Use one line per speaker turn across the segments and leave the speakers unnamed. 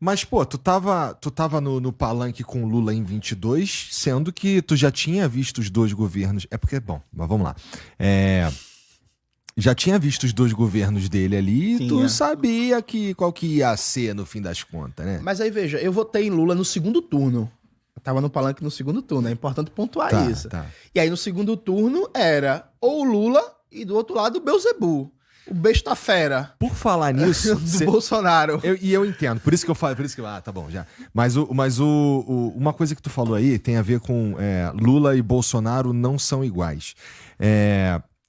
Mas, pô, tu tava no palanque com o Lula em 22, sendo que tu já tinha visto os dois governos. É porque, bom, mas vamos lá. É, já tinha visto os dois governos dele ali e tu
Tinha.
sabia qual que ia ser no fim das contas, né?
Mas aí, veja, eu votei em Lula no segundo turno. Eu tava no palanque no segundo turno, é importante pontuar
Tá,
isso.
tá.
E aí, no segundo turno, era ou o Lula e do outro lado o Beelzebub, o besta fera
Por falar nisso,
do Bolsonaro.
eu entendo, por isso que eu falo, por isso que tá bom, já. Uma coisa que tu falou aí tem a ver com Lula e Bolsonaro não são iguais.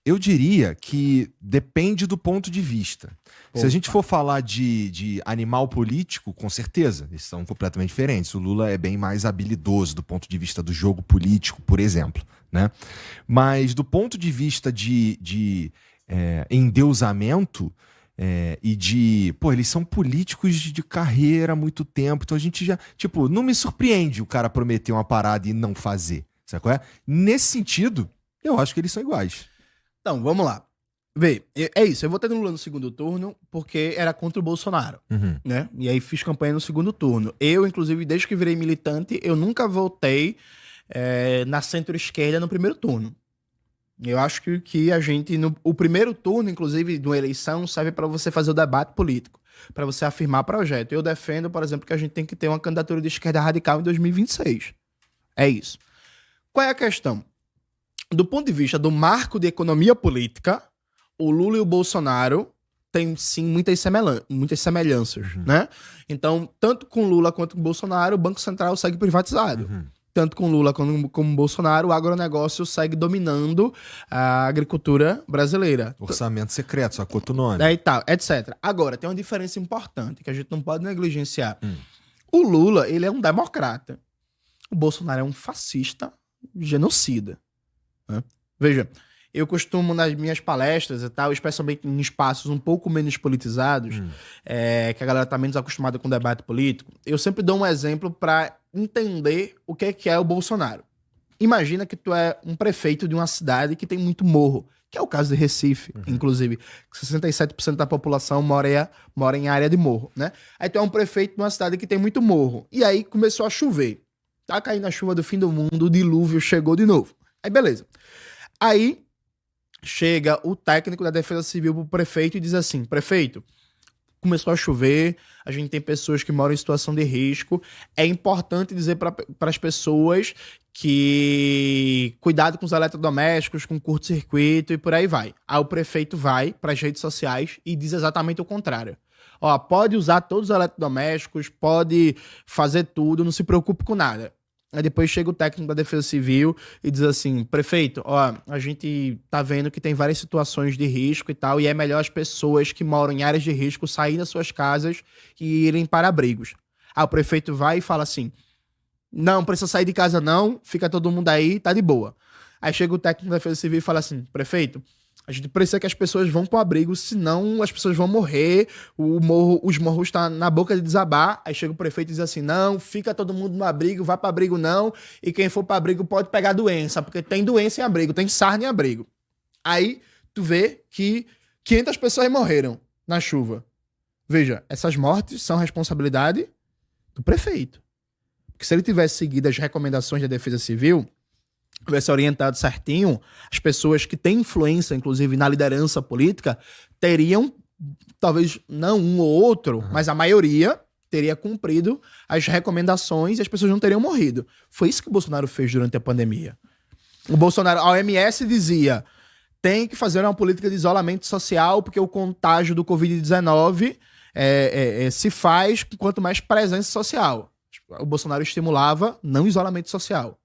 Eu diria que depende do ponto de vista. Se a gente for falar de animal político, com certeza, eles são completamente diferentes. O Lula é bem mais habilidoso do ponto de vista do jogo político, por exemplo, né? Mas do ponto de vista de endeusamento e de... Pô, eles são políticos de carreira há muito tempo, então a gente já... Tipo, não me surpreende o cara prometer uma parada e não fazer, sabe qual é? Nesse sentido, eu acho que eles são iguais.
Então, vamos lá. Vê, é isso. Eu votei no Lula no segundo turno porque era contra o Bolsonaro,
Uhum.
né? E aí fiz campanha no segundo turno. Eu, inclusive, desde que virei militante, eu nunca votei na centro-esquerda no primeiro turno. Eu acho que a gente... o primeiro turno, inclusive, de uma eleição, serve para você fazer o debate político, para você afirmar projeto. Eu defendo, por exemplo, que a gente tem que ter uma candidatura de esquerda radical em 2026. É isso. Qual é a questão? Do ponto de vista do marco de economia política, o Lula e o Bolsonaro têm, sim, muitas semelhanças, né? Então, tanto com Lula quanto com Bolsonaro, o Banco Central segue privatizado.
Uhum.
Tanto com Lula como com Bolsonaro, o agronegócio segue dominando a agricultura brasileira.
Orçamento secreto, só conta o nome.
E tal, etc. Agora, tem uma diferença importante que a gente não pode negligenciar. O Lula, ele é um democrata. O Bolsonaro é um fascista genocida. Né? Veja, eu costumo nas minhas palestras e tal, especialmente em espaços um pouco menos politizados, que a galera tá menos acostumada com debate político, eu sempre dou um exemplo para entender o que é o Bolsonaro. Imagina que tu é um prefeito de uma cidade que tem muito morro, que é o caso de Recife, inclusive, que 67% da população mora em área de morro, né? Aí tu é um prefeito de uma cidade que tem muito morro, e aí começou a chover. Tá caindo a chuva do fim do mundo, o dilúvio chegou de novo. Aí beleza. Aí chega o técnico da Defesa Civil pro prefeito e diz assim: prefeito, começou a chover, a gente tem pessoas que moram em situação de risco, é importante dizer para as pessoas que cuidado com os eletrodomésticos, com curto-circuito e por aí vai. Aí o prefeito vai para as redes sociais e diz exatamente o contrário. Ó, pode usar todos os eletrodomésticos, pode fazer tudo, não se preocupe com nada. Aí depois chega o técnico da Defesa Civil e diz assim: prefeito, ó, a gente tá vendo que tem várias situações de risco e tal, e é melhor as pessoas que moram em áreas de risco saírem das suas casas e irem para abrigos. Aí o prefeito vai e fala assim: não, precisa sair de casa não, fica todo mundo aí, tá de boa. Aí chega o técnico da Defesa Civil e fala assim: prefeito, a gente precisa que as pessoas vão para o abrigo, senão as pessoas vão morrer, os morros estão na boca de desabar. Aí chega o prefeito e diz assim: não, fica todo mundo no abrigo, vai para abrigo não, e quem for para abrigo pode pegar doença, porque tem doença em abrigo, tem sarna em abrigo. Aí tu vê que 500 pessoas morreram na chuva. Veja, essas mortes são responsabilidade do prefeito. Porque se ele tivesse seguido as recomendações da Defesa Civil, tivesse orientado certinho, as pessoas que têm influência, inclusive, na liderança política, teriam, talvez não um ou outro, mas a maioria teria cumprido as recomendações e as pessoas não teriam morrido. Foi isso que o Bolsonaro fez durante a pandemia. O Bolsonaro, a OMS dizia: tem que fazer uma política de isolamento social, porque o contágio do Covid-19 se faz quanto mais presença social. O Bolsonaro estimulava não isolamento social.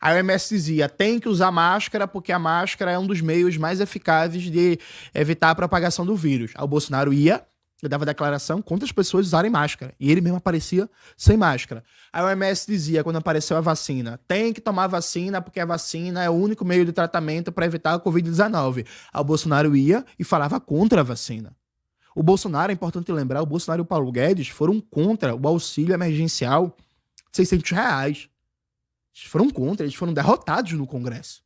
A OMS dizia: tem que usar máscara porque a máscara é um dos meios mais eficazes de evitar a propagação do vírus. Aí o Bolsonaro ia e dava declaração contra as pessoas usarem máscara. E ele mesmo aparecia sem máscara. A OMS dizia, quando apareceu a vacina: tem que tomar vacina porque a vacina é o único meio de tratamento para evitar a Covid-19. Aí o Bolsonaro ia e falava contra a vacina. O Bolsonaro, é importante lembrar, o Bolsonaro e o Paulo Guedes foram contra o auxílio emergencial de R$600. Eles foram contra, eles foram derrotados no Congresso.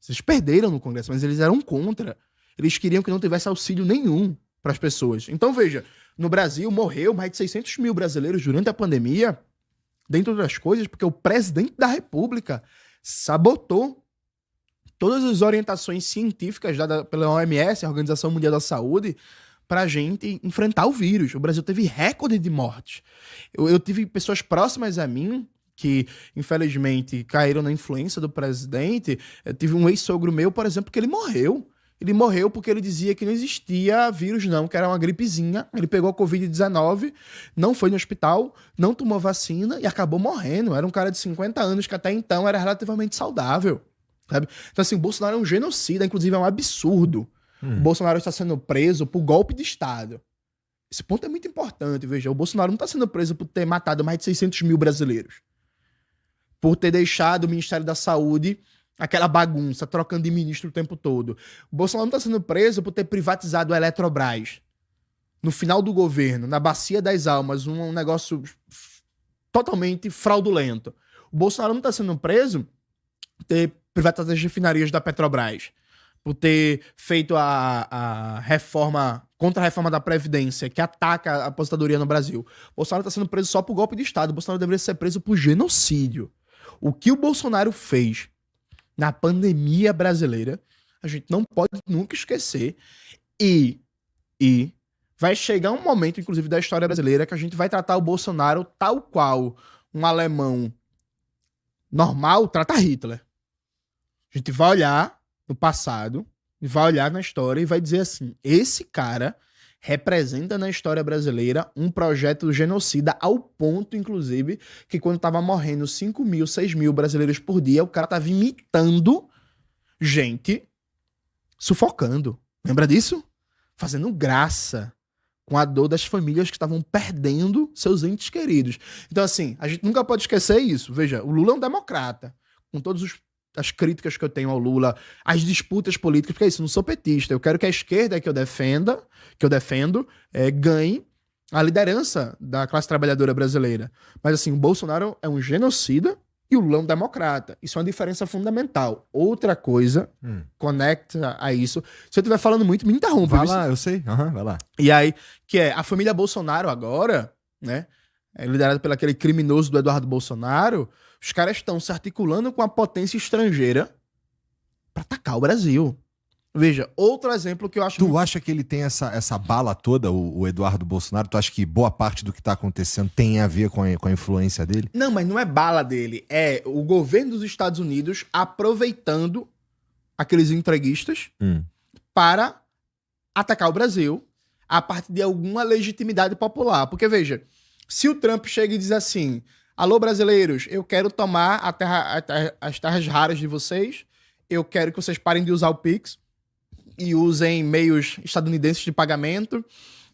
Eles perderam no Congresso, mas eles eram contra. Eles queriam que não tivesse auxílio nenhum para as pessoas. Então, veja, No Brasil, morreu mais de 600 mil brasileiros durante a pandemia, dentre outras coisas, porque o presidente da República sabotou todas as orientações científicas dadas pela OMS, a Organização Mundial da Saúde, para a gente enfrentar o vírus. O Brasil teve recorde de mortes. Eu tive pessoas próximas a mim que, infelizmente, caíram na influência do presidente. Eu tive um ex-sogro meu, por exemplo, que ele morreu. Ele morreu porque ele dizia que não existia vírus não, que era uma gripezinha. Ele pegou a Covid-19, não foi no hospital, não tomou vacina e acabou morrendo. Era um cara de 50 anos que até então era relativamente saudável. Sabe? Então, assim, o Bolsonaro é um genocida, inclusive é um absurdo. O Bolsonaro está sendo preso por golpe de Estado. Esse ponto é muito importante, veja. O Bolsonaro não está sendo preso por ter matado mais de 600 mil brasileiros. Por ter deixado o Ministério da Saúde aquela bagunça, trocando de ministro o tempo todo. O Bolsonaro não está sendo preso por ter privatizado a Eletrobras. No final do governo, na Bacia das Almas, um negócio totalmente fraudulento. O Bolsonaro não está sendo preso por ter privatizado as refinarias da Petrobras, por ter feito a reforma, contra a reforma da Previdência, que ataca a aposentadoria no Brasil. O Bolsonaro está sendo preso só por golpe de Estado. O Bolsonaro deveria ser preso por genocídio. O que o Bolsonaro fez na pandemia brasileira, a gente não pode nunca esquecer. E vai chegar um momento, inclusive, da história brasileira, que a gente vai tratar o Bolsonaro tal qual um alemão normal trata Hitler. A gente vai olhar no passado, vai olhar na história e vai dizer assim, esse cara representa na história brasileira um projeto genocida ao ponto, inclusive, que quando tava morrendo 5 mil, 6 mil brasileiros por dia, o cara tava imitando gente sufocando. Lembra disso? Fazendo graça com a dor das famílias que estavam perdendo seus entes queridos. Então, assim, a gente nunca pode esquecer isso. Veja, o Lula é um democrata, com todos as críticas que eu tenho ao Lula, as disputas políticas, porque é isso, eu não sou petista, eu quero que a esquerda que eu defendo, ganhe a liderança da classe trabalhadora brasileira. Mas assim, o Bolsonaro é um genocida e o Lula é um democrata. Isso é uma diferença fundamental. Outra coisa conecta a isso. Se eu estiver falando muito, me interrompa.
Vai lá, eu sei. Vai lá.
E aí, que é a família Bolsonaro agora, né, liderada pelo aquele criminoso do Eduardo Bolsonaro. Os caras estão se articulando com a potência estrangeira para atacar o Brasil. Veja, outro exemplo que eu acho...
Tu acha que ele tem essa bala toda, o Eduardo Bolsonaro? Tu acha que boa parte do que tá acontecendo tem a ver com a influência dele?
Não, mas não é bala dele. É o governo dos Estados Unidos aproveitando aqueles entreguistas para atacar o Brasil a partir de alguma legitimidade popular. Porque, veja, se o Trump chega e diz assim... Alô, brasileiros, eu quero tomar as terras raras de vocês, eu quero que vocês parem de usar o Pix e usem meios estadunidenses de pagamento,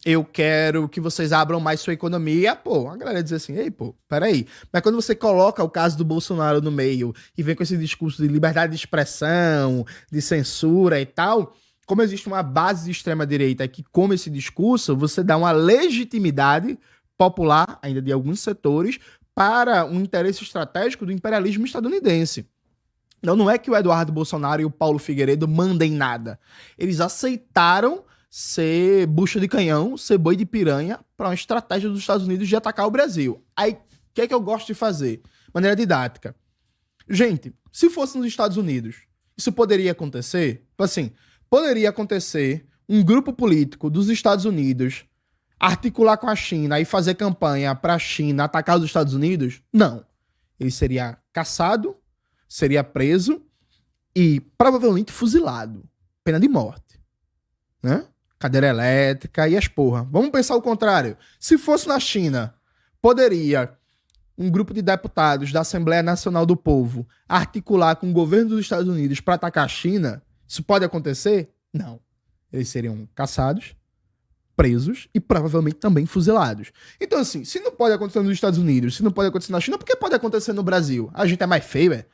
eu quero que vocês abram mais sua economia. Pô, a galera diz assim, ei, pô, peraí. Mas quando você coloca o caso do Bolsonaro no meio e vem com esse discurso de liberdade de expressão, de censura e tal, como existe uma base de extrema-direita que come esse discurso, você dá uma legitimidade popular, ainda de alguns setores, para um interesse estratégico do imperialismo estadunidense. Então não é que o Eduardo Bolsonaro e o Paulo Figueiredo mandem nada. Eles aceitaram ser bucha de canhão, ser boi de piranha para uma estratégia dos Estados Unidos de atacar o Brasil. Aí, o que é que eu gosto de fazer? Maneira didática. Gente, se fosse nos Estados Unidos, isso poderia acontecer? Assim, poderia acontecer um grupo político dos Estados Unidos articular com a China e fazer campanha para a China atacar os Estados Unidos? Não. Ele seria caçado, seria preso e provavelmente fuzilado. Pena de morte. Né? Cadeira elétrica e as porra. Vamos pensar o contrário. Se fosse na China, poderia um grupo de deputados da Assembleia Nacional do Povo articular com o governo dos Estados Unidos para atacar a China? Isso pode acontecer? Não. Eles seriam caçados, presos e provavelmente também fuzilados. Então, assim, se não pode acontecer nos Estados Unidos, se não pode acontecer na China, por que pode acontecer no Brasil? A gente é mais feio, velho?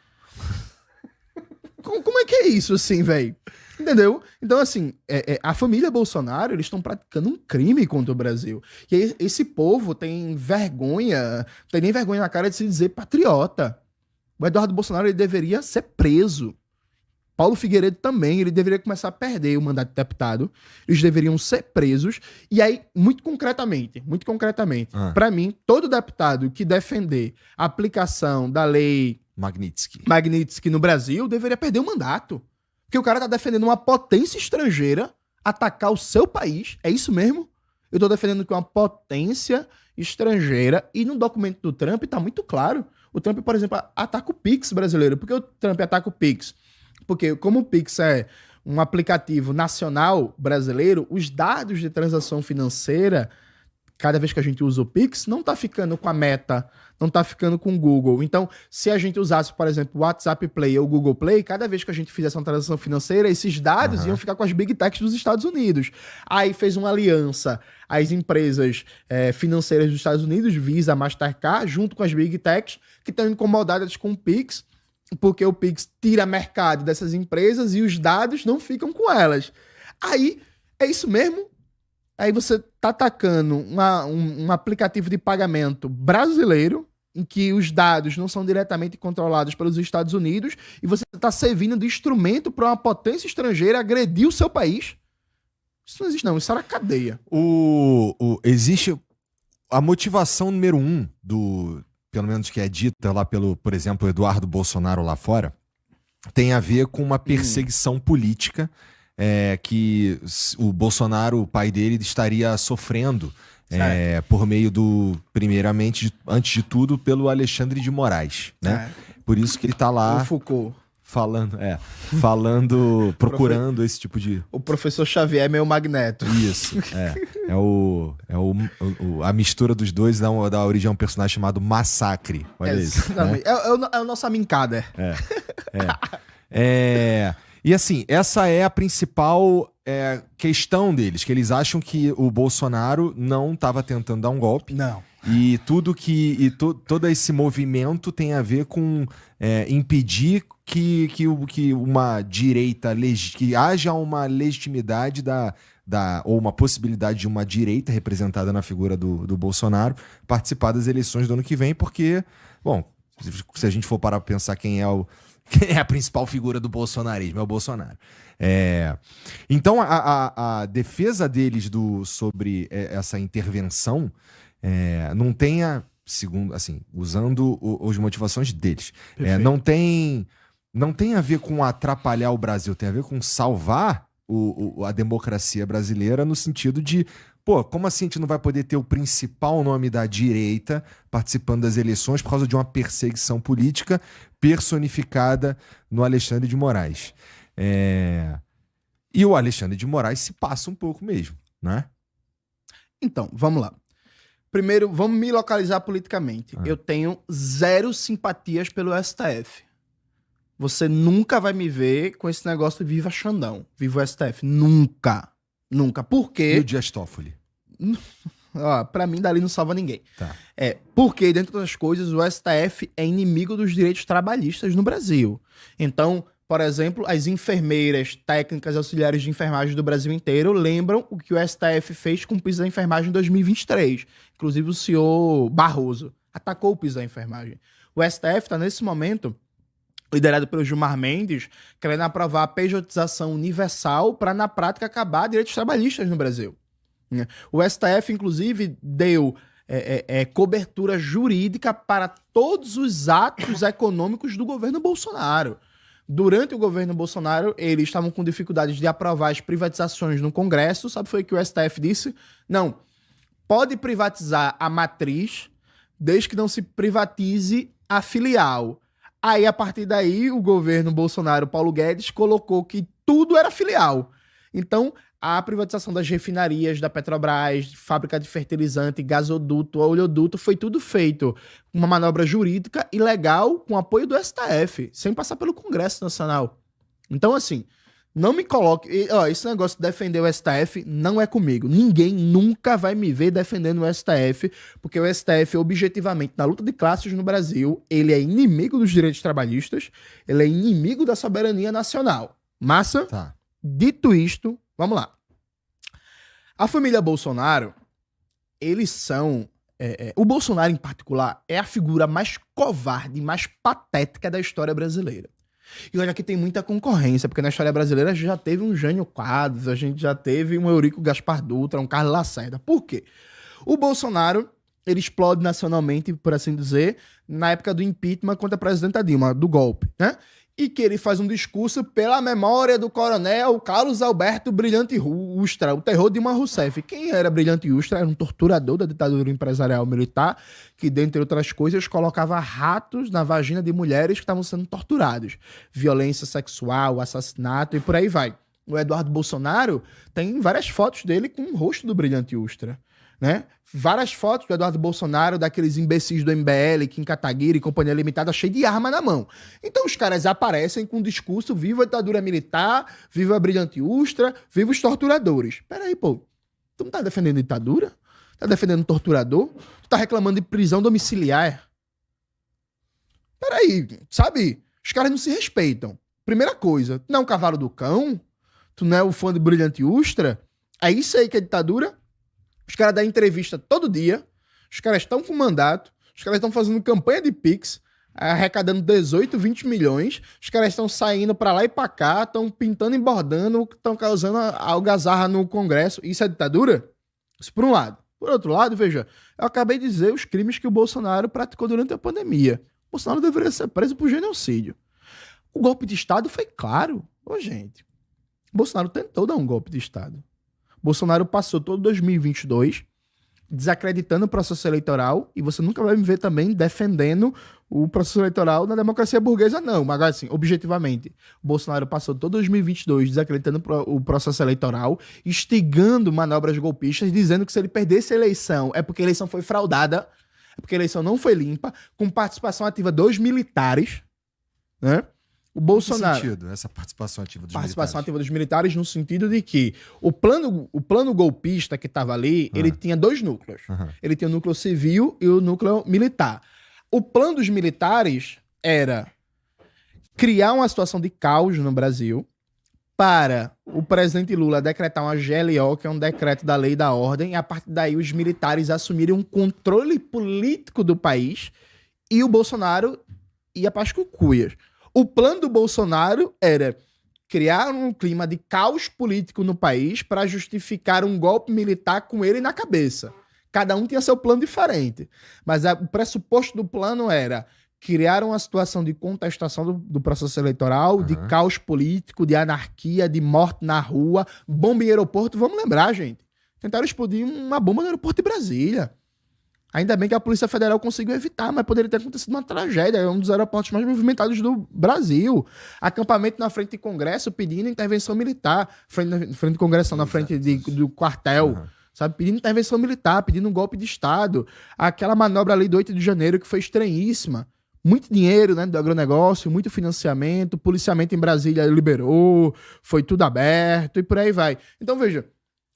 Como é que é isso, assim, velho? Entendeu? Então, assim, a família Bolsonaro, eles estão praticando um crime contra o Brasil. E aí, esse povo tem vergonha, não tem nem vergonha na cara de se dizer patriota. O Eduardo Bolsonaro, ele deveria ser preso. Paulo Figueiredo também, ele deveria começar a perder o mandato de deputado, eles deveriam ser presos, e aí, muito concretamente, para mim, todo deputado que defender a aplicação da lei Magnitsky no Brasil deveria perder o mandato. Porque o cara tá defendendo uma potência estrangeira atacar o seu país, é isso mesmo? Eu tô defendendo que uma potência estrangeira, e no documento do Trump tá muito claro. O Trump, por exemplo, ataca o Pix brasileiro. Por que o Trump ataca o Pix? Porque como o Pix é um aplicativo nacional brasileiro, os dados de transação financeira, cada vez que a gente usa o Pix, não tá ficando com a Meta, não tá ficando com o Google. Então, se a gente usasse, por exemplo, o WhatsApp Play ou o Google Play, cada vez que a gente fizesse uma transação financeira, esses dados iam ficar com as Big Techs dos Estados Unidos. Aí fez uma aliança às empresas financeiras dos Estados Unidos, Visa, Mastercard, junto com as Big Techs, que estão incomodadas com o Pix, porque o Pix tira mercado dessas empresas e os dados não ficam com elas. Aí, é isso mesmo? Aí você tá atacando um aplicativo de pagamento brasileiro, em que os dados não são diretamente controlados pelos Estados Unidos, e você tá servindo de instrumento para uma potência estrangeira agredir o seu país. Isso não existe, não. Isso era cadeia.
Existe a motivação número 1 pelo menos que é dita lá por exemplo, Eduardo Bolsonaro lá fora, tem a ver com uma perseguição política que o Bolsonaro, o pai dele, estaria sofrendo por meio primeiramente, antes de tudo, pelo Alexandre de Moraes, né? Por isso que ele tá lá...
O Foucault.
Procurando esse tipo de...
O professor Xavier é meio Magneto.
Isso, a mistura dos dois dá origem a um personagem chamado Massacre. Olha isso. Né?
É o nosso Amincader.
E assim, essa é a principal questão deles, que eles acham que o Bolsonaro não estava tentando dar um golpe.
Não.
E todo esse movimento tem a ver com impedir que uma direita, que haja uma legitimidade ou uma possibilidade de uma direita representada na figura do Bolsonaro participar das eleições do ano que vem, porque, bom, se a gente for parar pra pensar quem é a principal figura do bolsonarismo, é o Bolsonaro. Então, a defesa deles sobre essa intervenção não tenha, segundo, assim, usando as motivações deles, não tem a ver com atrapalhar o Brasil, tem a ver com salvar a democracia brasileira no sentido de, como assim a gente não vai poder ter o principal nome da direita participando das eleições por causa de uma perseguição política personificada no Alexandre de Moraes? E o Alexandre de Moraes se passa um pouco mesmo, né?
Então, vamos lá. Primeiro, vamos me localizar politicamente. Eu tenho 0 simpatias pelo STF. Você nunca vai me ver com esse negócio de viva Xandão, viva o STF. Nunca. Nunca. Por quê?
E o Dias Toffoli?
Pra mim, dali não salva ninguém.
Tá.
Porque, dentre outras coisas, o STF é inimigo dos direitos trabalhistas no Brasil. Então, por exemplo, as enfermeiras, técnicas, auxiliares de enfermagem do Brasil inteiro lembram o que o STF fez com o piso da enfermagem em 2023. Inclusive, o senhor Barroso atacou o piso da enfermagem. O STF está, nesse momento, liderado pelo Gilmar Mendes, querendo aprovar a pejotização universal para, na prática, acabar direitos trabalhistas no Brasil. O STF, inclusive, deu cobertura jurídica para todos os atos econômicos do governo Bolsonaro. Durante o governo Bolsonaro, eles estavam com dificuldades de aprovar as privatizações no Congresso. Sabe o que foi que o STF disse? Não, pode privatizar a matriz, desde que não se privatize a filial. Aí, a partir daí, o governo Bolsonaro, Paulo Guedes, colocou que tudo era filial. Então, a privatização das refinarias, da Petrobras, fábrica de fertilizante, gasoduto, oleoduto, foi tudo feito com uma manobra jurídica e legal com apoio do STF, sem passar pelo Congresso Nacional. Então, assim, não me coloque... esse negócio de defender o STF não é comigo. Ninguém nunca vai me ver defendendo o STF, porque o STF, objetivamente, na luta de classes no Brasil, ele é inimigo dos direitos trabalhistas, ele é inimigo da soberania nacional. Massa?
Tá.
Dito isto, vamos lá. A família Bolsonaro, eles são... o Bolsonaro, em particular, é a figura mais covarde, mais patética da história brasileira. E olha que tem muita concorrência, porque na história brasileira a gente já teve um Jânio Quadros, a gente já teve um Eurico Gaspar Dutra, um Carlos Lacerda. Por quê? O Bolsonaro, ele explode nacionalmente, por assim dizer, na época do impeachment contra a presidenta Dilma, do golpe, né? E que ele faz um discurso pela memória do coronel Carlos Alberto Brilhante Ustra, o terror de Dilma Rousseff. Quem era Brilhante Ustra? Era um torturador da ditadura empresarial militar, que, dentre outras coisas, colocava ratos na vagina de mulheres que estavam sendo torturadas. Violência sexual, assassinato e por aí vai. O Eduardo Bolsonaro tem várias fotos dele com o rosto do Brilhante Ustra, né? Várias fotos do Eduardo Bolsonaro, daqueles imbecis do MBL, Kim Kataguiri e Companhia Limitada, cheio de arma na mão. Então os caras aparecem com um discurso: viva a ditadura militar, viva a Brilhante Ustra, viva os torturadores. Peraí, pô, tu não tá defendendo ditadura? Tá defendendo torturador? Tu tá reclamando de prisão domiciliar? Peraí, sabe? Os caras não se respeitam. Primeira coisa, tu não é um cavalo do cão? Tu não é o fã de Brilhante Ustra? É isso aí que é ditadura? Os caras dão entrevista todo dia, os caras estão com mandato, os caras estão fazendo campanha de Pix, arrecadando 18, 20 milhões, os caras estão saindo pra lá e pra cá, estão pintando e bordando, estão causando algazarra no Congresso. Isso é ditadura? Isso por um lado. Por outro lado, veja, eu acabei de dizer os crimes que o Bolsonaro praticou durante a pandemia. O Bolsonaro deveria ser preso por genocídio. O golpe de Estado foi claro. Ô, gente, o Bolsonaro tentou dar um golpe de Estado. Bolsonaro passou todo 2022 desacreditando o processo eleitoral, e você nunca vai me ver também defendendo o processo eleitoral na democracia burguesa, não. Mas, assim, objetivamente, o Bolsonaro passou todo 2022 desacreditando o processo eleitoral, instigando manobras golpistas, dizendo que se ele perdesse a eleição é porque a eleição foi fraudada, é porque a eleição não foi limpa, com participação ativa dos militares, né? O Bolsonaro...
Em que sentido, essa participação ativa dos
participação
militares?
ativa dos militares no sentido de que o plano golpista que estava ali, ele tinha dois núcleos. Ele tinha o núcleo civil e o núcleo militar. O plano dos militares era criar uma situação de caos no Brasil para o presidente Lula decretar uma GLO, que é um decreto da lei e da ordem, e a partir daí os militares assumirem um controle político do país e o Bolsonaro ia para as cucuias. O plano do Bolsonaro era criar um clima de caos político no país para justificar um golpe militar com ele na cabeça. Cada um tinha seu plano diferente. Mas o pressuposto do plano era criar uma situação de contestação do processo eleitoral, de caos político, de anarquia, de morte na rua, bomba em aeroporto. Vamos lembrar, gente. Tentaram explodir uma bomba no aeroporto de Brasília. Ainda bem que a Polícia Federal conseguiu evitar, mas poderia ter acontecido uma tragédia. É um dos aeroportos mais movimentados do Brasil. Acampamento na frente do Congresso pedindo intervenção militar. Frente do Congresso, na frente do quartel. Sabe? Pedindo intervenção militar, pedindo um golpe de Estado. Aquela manobra ali do 8 de janeiro que foi estranhíssima. Muito dinheiro, né, do agronegócio, muito financiamento, policiamento em Brasília liberou, foi tudo aberto e por aí vai. Então, veja,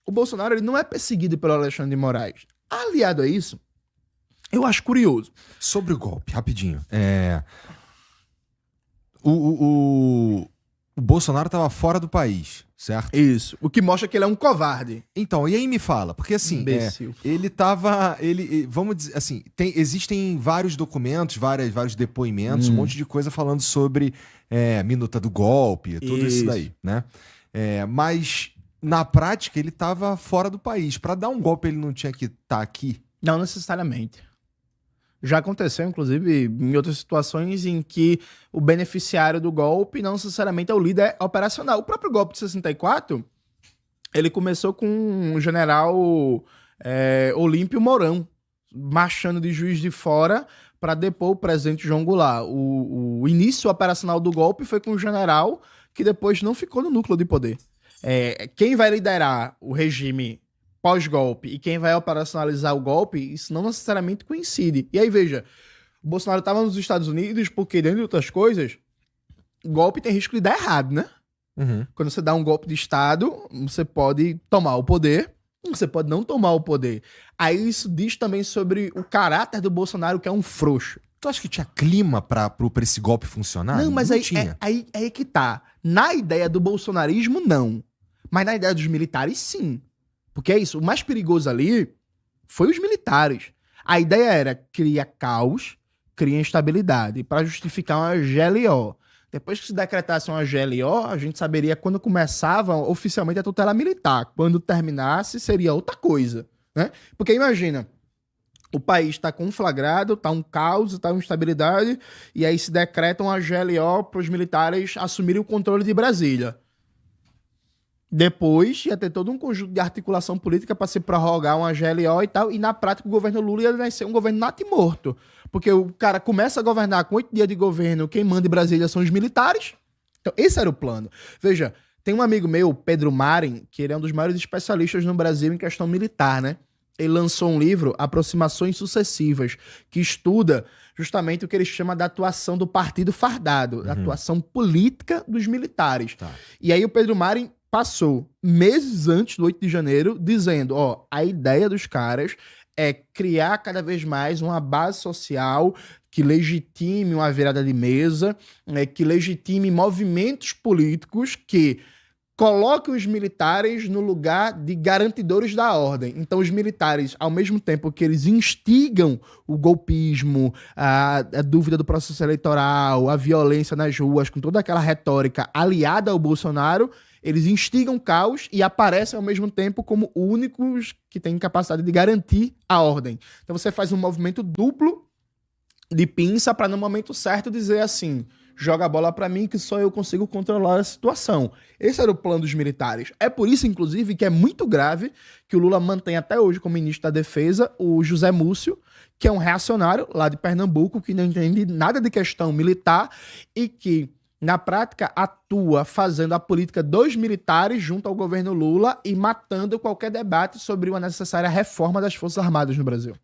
o Bolsonaro ele não é perseguido pelo Alexandre de Moraes. Aliado a isso, eu acho curioso.
Sobre o golpe, rapidinho. O Bolsonaro estava fora do país, certo?
Isso. O que mostra que ele é um covarde.
Então, e aí me fala, porque assim, ele tava. Vamos dizer assim, existem vários documentos, vários depoimentos, um monte de coisa falando sobre minuta do golpe, tudo isso daí, né? Mas na prática ele tava fora do país. Para dar um golpe, ele não tinha que estar aqui?
Não necessariamente. Já aconteceu, inclusive, em outras situações em que o beneficiário do golpe não necessariamente é o líder operacional. O próprio golpe de 64, ele começou com o general Olímpio Mourão, marchando de Juiz de Fora para depor o presidente João Goulart. O início operacional do golpe foi com o general que depois não ficou no núcleo de poder. Quem vai liderar o regime pós-golpe e quem vai operacionalizar o golpe, isso não necessariamente coincide. E aí, veja, o Bolsonaro estava nos Estados Unidos porque, dentre outras coisas, o golpe tem risco de dar errado, né? Quando você dá um golpe de Estado, você pode tomar o poder, você pode não tomar o poder. Aí isso diz também sobre o caráter do Bolsonaro, que é um frouxo.
Tu acha que tinha clima pra esse golpe funcionar?
Não, mas aí que tá. Na ideia do bolsonarismo, não. Mas na ideia dos militares, sim. Porque é isso, o mais perigoso ali foi os militares. A ideia era criar caos, criar instabilidade, para justificar uma GLO. Depois que se decretasse uma GLO, a gente saberia quando começava oficialmente a tutela militar. Quando terminasse, seria outra coisa, né? Porque imagina, o país está conflagrado, está um caos, está uma instabilidade, e aí se decreta uma GLO para os militares assumirem o controle de Brasília. Depois ia ter todo um conjunto de articulação política para se prorrogar uma GLO e tal, e na prática o governo Lula ia ser um governo natimorto. Porque o cara começa a governar com 8 dias de governo, quem manda em Brasília são os militares. Então esse era o plano. Veja, tem um amigo meu, Pedro Marin, que ele é um dos maiores especialistas no Brasil em questão militar, né? Ele lançou um livro, Aproximações Sucessivas, que estuda justamente o que ele chama da atuação do partido fardado, da atuação política dos militares.
Tá.
E aí o Pedro Marin passou meses antes do 8 de janeiro dizendo, ó, a ideia dos caras é criar cada vez mais uma base social que legitime uma virada de mesa, que legitime movimentos políticos que coloquem os militares no lugar de garantidores da ordem. Então os militares, ao mesmo tempo que eles instigam o golpismo, a dúvida do processo eleitoral, a violência nas ruas, com toda aquela retórica aliada ao Bolsonaro, eles instigam caos e aparecem ao mesmo tempo como únicos que têm capacidade de garantir a ordem. Então você faz um movimento duplo de pinça para no momento certo dizer assim, joga a bola para mim que só eu consigo controlar a situação. Esse era o plano dos militares. É por isso, inclusive, que é muito grave que o Lula mantém até hoje como ministro da Defesa o José Múcio, que é um reacionário lá de Pernambuco, que não entende nada de questão militar e que na prática, atua fazendo a política dos militares junto ao governo Lula e matando qualquer debate sobre uma necessária reforma das Forças Armadas no Brasil.